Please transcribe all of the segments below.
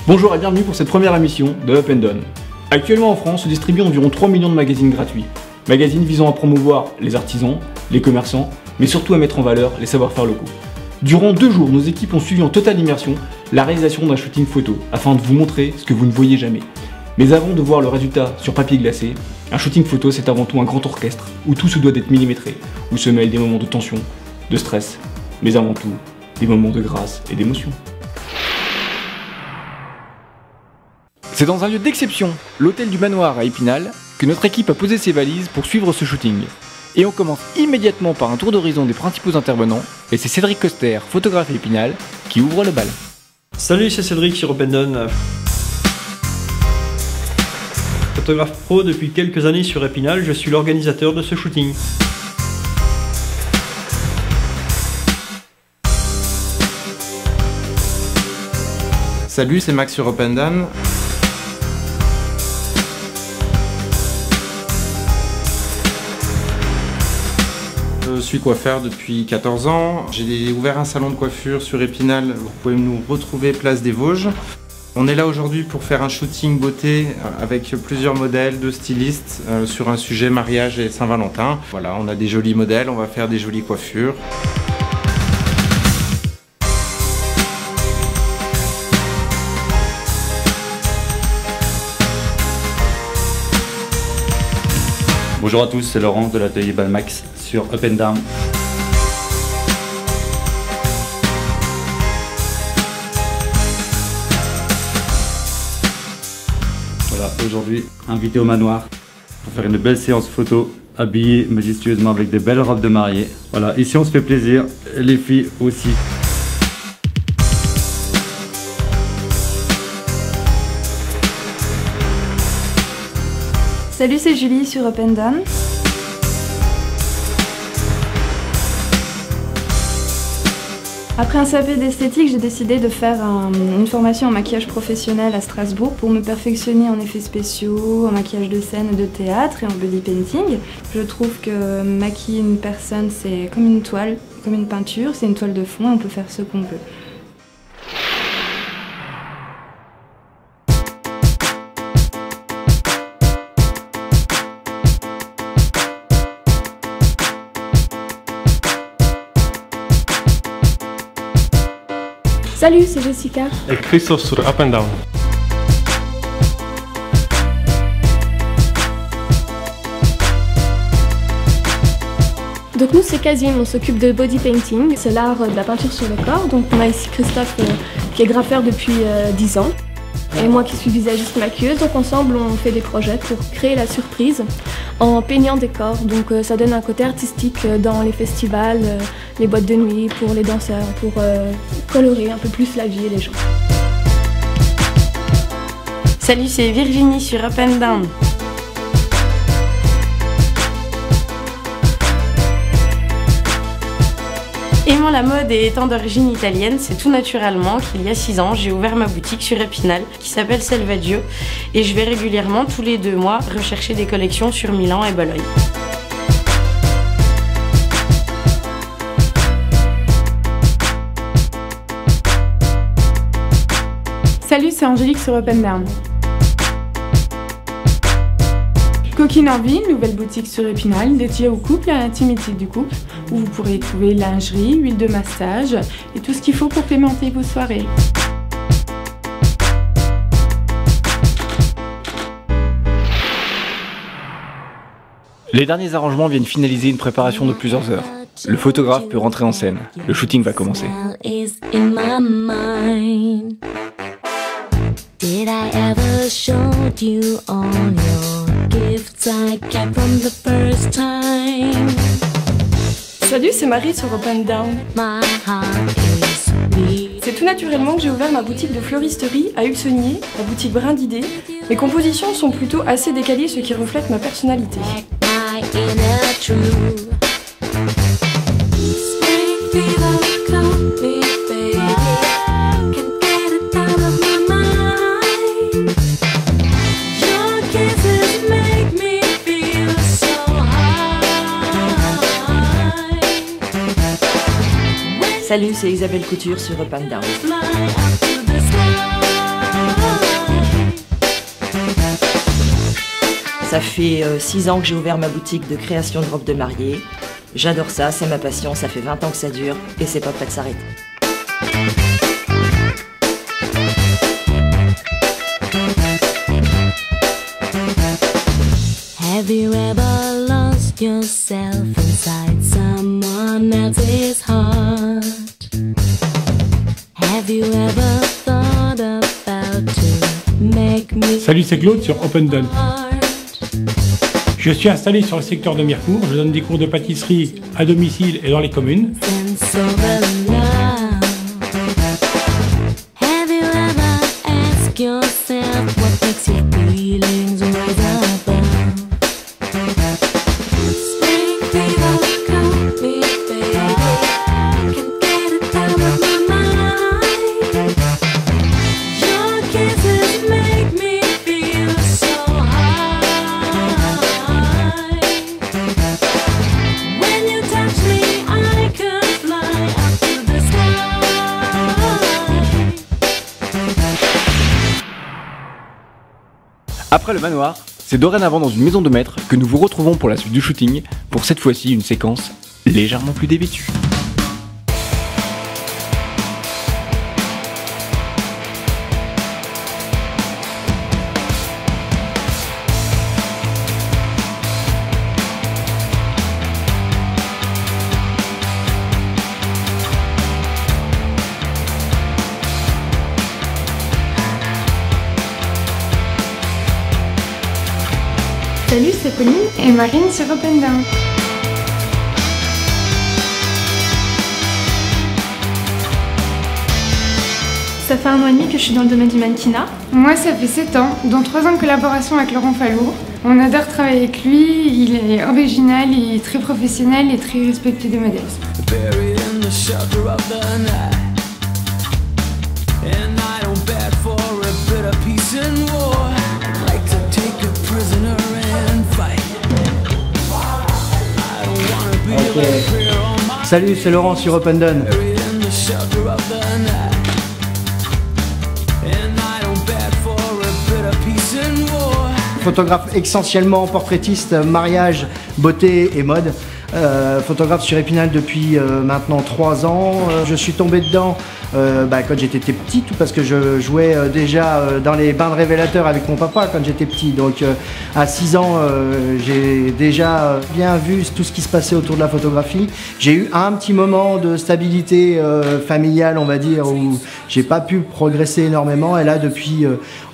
Bonjour et bienvenue pour cette première émission de Up and Down. Actuellement en France se distribuent environ 3 millions de magazines gratuits. Magazines visant à promouvoir les artisans, les commerçants, mais surtout à mettre en valeur les savoir-faire locaux. Durant 2 jours, nos équipes ont suivi en totale immersion la réalisation d'un shooting photo afin de vous montrer ce que vous ne voyez jamais. Mais avant de voir le résultat sur papier glacé, un shooting photo c'est avant tout un grand orchestre où tout se doit d'être millimétré, où se mêlent des moments de tension, de stress, mais avant tout des moments de grâce et d'émotion. C'est dans un lieu d'exception, l'hôtel du Manoir à Épinal, que notre équipe a posé ses valises pour suivre ce shooting. Et on commence immédiatement par un tour d'horizon des principaux intervenants, et c'est Cédric Coster, photographe à Épinal, qui ouvre le bal. Salut, c'est Cédric sur Up and Down. Photographe pro depuis quelques années sur Épinal, je suis l'organisateur de ce shooting. Salut, c'est Max sur Up and Down. Je suis coiffeur depuis 14 ans. J'ai ouvert un salon de coiffure sur Épinal. Vous pouvez nous retrouver place des Vosges. On est là aujourd'hui pour faire un shooting beauté avec plusieurs modèles de stylistes sur un sujet mariage et Saint-Valentin. Voilà, on a des jolis modèles, on va faire des jolies coiffures. Bonjour à tous, c'est Laurent de l'atelier Balmax sur Up and Down. Voilà, aujourd'hui, invité au manoir pour faire une belle séance photo, habillé majestueusement avec des belles robes de mariée. Voilà, ici on se fait plaisir, les filles aussi. Salut, c'est Julie sur Up and Down. Après un CAP d'esthétique, j'ai décidé de faire une formation en maquillage professionnel à Strasbourg pour me perfectionner en effets spéciaux, en maquillage de scène, de théâtre et en body painting. Je trouve que maquiller une personne, c'est comme une toile, comme une peinture, c'est une toile de fond et on peut faire ce qu'on veut. Salut, c'est Jessica. Et Christophe sur Up and Down. Donc nous c'est Casim, on s'occupe de body painting, c'est l'art de la peinture sur le corps. Donc on a ici Christophe qui est graffeur depuis 10 ans et moi qui suis visagiste maquilleuse. Donc ensemble on fait des projets pour créer la surprise en peignant des corps. Donc ça donne un côté artistique dans les festivals, les boîtes de nuit, pour les danseurs, pour colorer un peu plus la vie et les gens. Salut, c'est Virginie sur Up and Down. Aimant la mode et étant d'origine italienne, c'est tout naturellement qu'il y a 6 ans, j'ai ouvert ma boutique sur Épinal qui s'appelle Selvaggio et je vais régulièrement tous les 2 mois rechercher des collections sur Milan et Bologne. Salut, c'est Angélique sur Up and Down. Coquine en Vie, nouvelle boutique sur Épinal dédiée au couple et à l'intimité du couple, où vous pourrez trouver lingerie, huile de massage et tout ce qu'il faut pour pimenter vos soirées. Les derniers arrangements viennent finaliser une préparation de plusieurs heures. Le photographe peut rentrer en scène. Le shooting va commencer. Did I ever show you all your gifts I kept from the first time? Salut, c'est Marie sur Up and Down. My heart is beat. C'est tout naturellement que j'ai ouvert ma boutique de fleuristerie à Huxonnier, la boutique Brin d'idées. Mes compositions sont plutôt assez décalées, ce qui reflète ma personnalité. My inner truth. Spring fever, call me, baby. Can't get it out of my mind. Your kisses make me feel so high. Salut, c'est Isabelle Couture sur Up and Down. Fly up to the sky. Ça fait 6 ans que j'ai ouvert ma boutique de création de robes de mariée. J'adore ça, c'est ma passion, ça fait 20 ans que ça dure et c'est pas prêt de s'arrêter. Have you ever lost yourself inside someone else's heart? Have you ever thought about to make me Salut, c'est Claude sur Open Done. Je suis installé sur le secteur de Mirecourt. Je donne des cours de pâtisserie à domicile et dans les communes. sense of love? Have you ever asked yourself what makes your feelings rise above? Spring fever, call me baby. Can't get it out of my mind. Your kisses make me feel so high. When you touch me, I could fly up to the sky. Après le manoir, c'est dorénavant dans une maison de maître que nous vous retrouvons pour la suite du shooting, pour cette fois-ci une séquence légèrement plus dévêtue. Salut, c'est Pauline et Marine sur Open Down. Ça fait 1 an et demi que je suis dans le domaine du mannequinat. Moi, ça fait 7 ans, dont 3 ans de collaboration avec Laurent Fallour. On adore travailler avec lui, il est original, il est très professionnel et très respectueux des modèles. Ok. Salut, c'est Laurent sur Open Done. Photographe essentiellement portraitiste, mariage, beauté et mode. Photographe sur Épinal depuis maintenant 3 ans. Je suis tombé dedans quand j'étais petit, tout parce que je jouais déjà dans les bains de révélateurs avec mon papa quand j'étais petit. Donc à 6 ans, j'ai déjà bien vu tout ce qui se passait autour de la photographie. J'ai eu un petit moment de stabilité familiale, on va dire, où j'ai pas pu progresser énormément. Et là, depuis,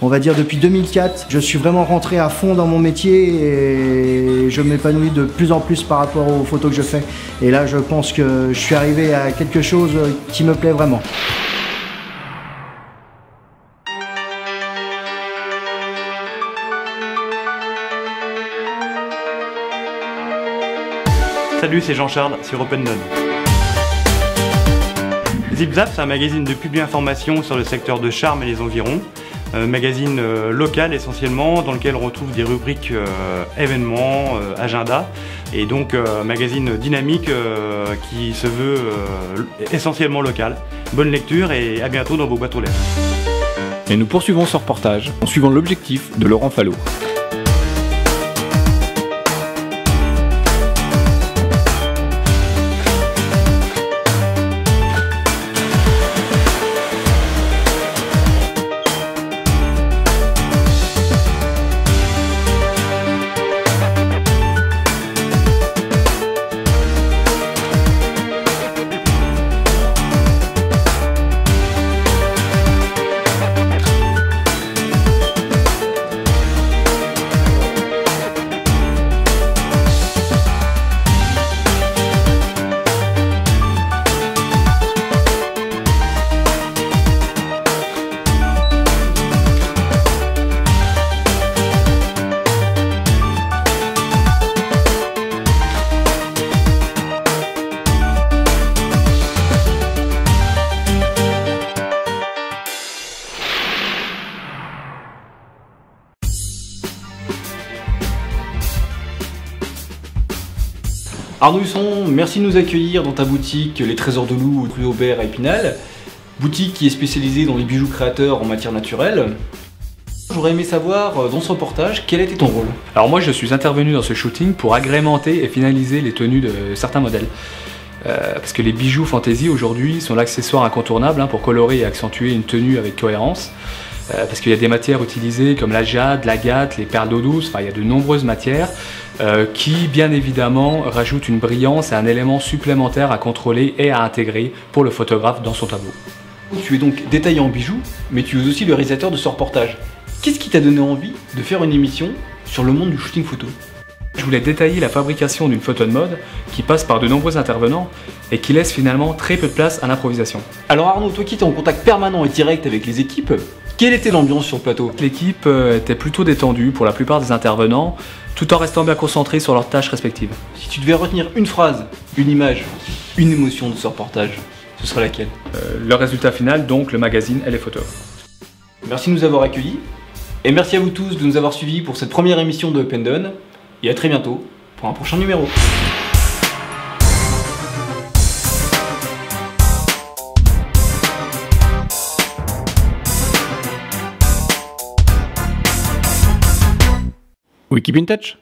on va dire depuis 2004, je suis vraiment rentré à fond dans mon métier et je m'épanouis de plus en plus par rapport aux photos que je fais. Et là, je pense que je suis arrivé à quelque chose qui me plaît vraiment. Salut, c'est Jean-Charles sur Open Done. Zip Zap, c'est un magazine de publi-information sur le secteur de Charmes et les environs. Magazine local essentiellement, dans lequel on retrouve des rubriques événements, agenda, et donc magazine dynamique qui se veut essentiellement local. Bonne lecture et à bientôt dans vos boîtes aux lettres. Et nous poursuivons ce reportage en suivant l'objectif de Laurent Fallour. Arnaud Husson, merci de nous accueillir dans ta boutique Les Trésors de Loup, rue Aubert à Épinal. Boutique qui est spécialisée dans les bijoux créateurs en matière naturelle. J'aurais aimé savoir, dans ce reportage, quel était ton rôle? Alors moi je suis intervenu dans ce shooting pour agrémenter et finaliser les tenues de certains modèles. Parce que les bijoux fantasy aujourd'hui sont l'accessoire incontournable pour colorer et accentuer une tenue avec cohérence. Parce qu'il y a des matières utilisées comme la jade, l'agate, les perles d'eau douce, enfin il y a de nombreuses matières qui bien évidemment rajoutent une brillance et un élément supplémentaire à contrôler et à intégrer pour le photographe dans son tableau. Tu es donc détaillant en bijoux, mais tu es aussi le réalisateur de ce reportage. Qu'est-ce qui t'a donné envie de faire une émission sur le monde du shooting photo? Je voulais détailler la fabrication d'une photo de mode qui passe par de nombreux intervenants et qui laisse finalement très peu de place à l'improvisation. Alors Arnaud, toi qui étais en contact permanent et direct avec les équipes, quelle était l'ambiance sur le plateau? L'équipe était plutôt détendue pour la plupart des intervenants, tout en restant bien concentrés sur leurs tâches respectives. Si tu devais retenir une phrase, une image, une émotion de ce reportage, ce serait laquelle? Le résultat final, donc le magazine et les photos. Merci de nous avoir accueillis, et merci à vous tous de nous avoir suivis pour cette première émission de Up & Done, et à très bientôt pour un prochain numéro. We keep in touch.